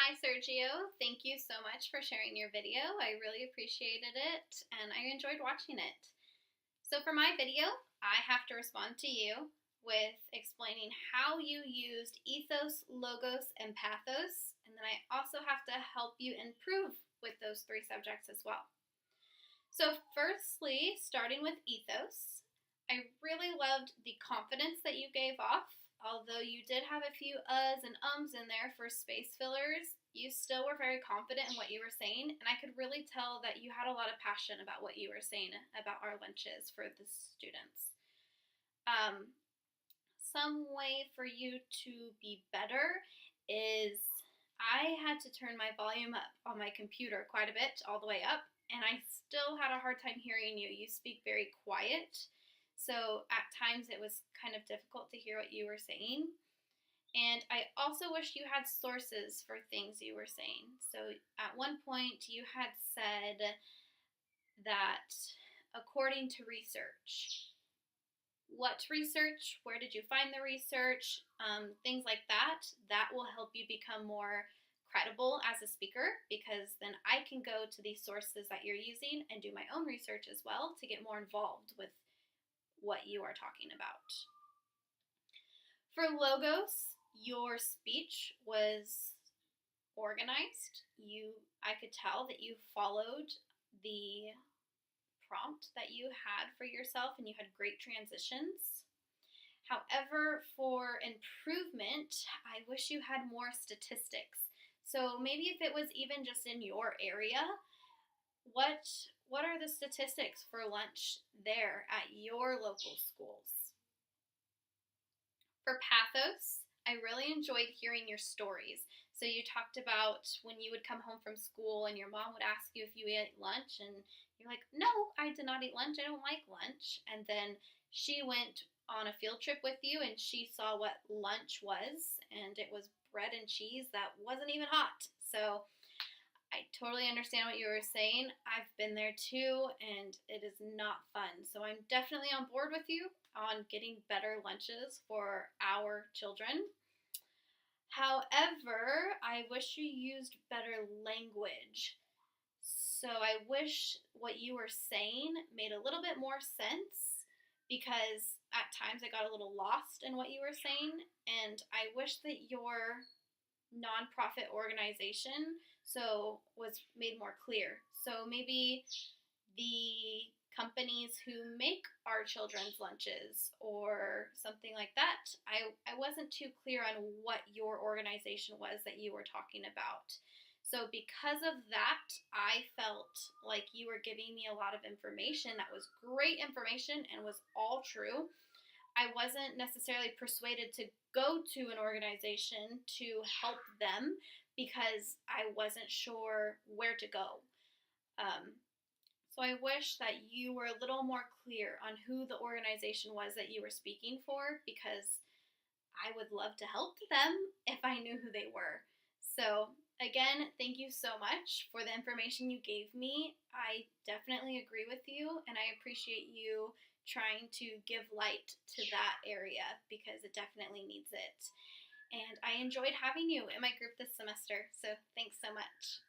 Hi Sergio, thank you so much for sharing your video. I really appreciated it and I enjoyed watching it. So for my video, I have to respond to you with explaining how you used ethos, logos, and pathos, and then I also have to help you improve with those three subjects as well. So firstly, starting with ethos, I really loved the confidence that you gave off. Although you did have a few uhs and ums in there for space fillers, you still were very confident in what you were saying, and I could really tell that you had a lot of passion about what you were saying about our lunches for the students. Some way for you to be better is I had to turn my volume up on my computer quite a bit, all the way up, and I still had a hard time hearing you. You speak very quiet. So at times it was kind of difficult to hear what you were saying. And I also wish you had sources for things you were saying. So at one point you had said that according to research, what research, where did you find the research, things like that, that will help you become more credible as a speaker, because then I can go to these sources that you're using and do my own research as well to get more involved with what you are talking about. For logos, your speech was organized. I could tell that you followed the prompt that you had for yourself and you had great transitions. However, for improvement, I wish you had more statistics. So maybe if it was even just in your area, what are the statistics for lunch there at your local schools? For pathos, I really enjoyed hearing your stories. So you talked about when you would come home from school and your mom would ask you if you ate lunch, and you're like, no, I did not eat lunch. I don't like lunch. And then she went on a field trip with you and she saw what lunch was, and it was bread and cheese that wasn't even hot. So I totally understand what you were saying. I've been there too, and it is not fun. So I'm definitely on board with you on getting better lunches for our children. However, I wish you used better language. So I wish what you were saying made a little bit more sense, because at times I got a little lost in what you were saying, and I wish that your nonprofit organization was made more clear. So maybe the companies who make our children's lunches or something like that, I wasn't too clear on what your organization was that you were talking about. So because of that, I felt like you were giving me a lot of information that was great information and was all true. I wasn't necessarily persuaded to go to an organization to help them because I wasn't sure where to go. So I wish that you were a little more clear on who the organization was that you were speaking for, because I would love to help them if I knew who they were. So again, thank you so much for the information you gave me. I definitely agree with you, and I appreciate you trying to give light to that area because it definitely needs it. And I enjoyed having you in my group this semester, so thanks so much.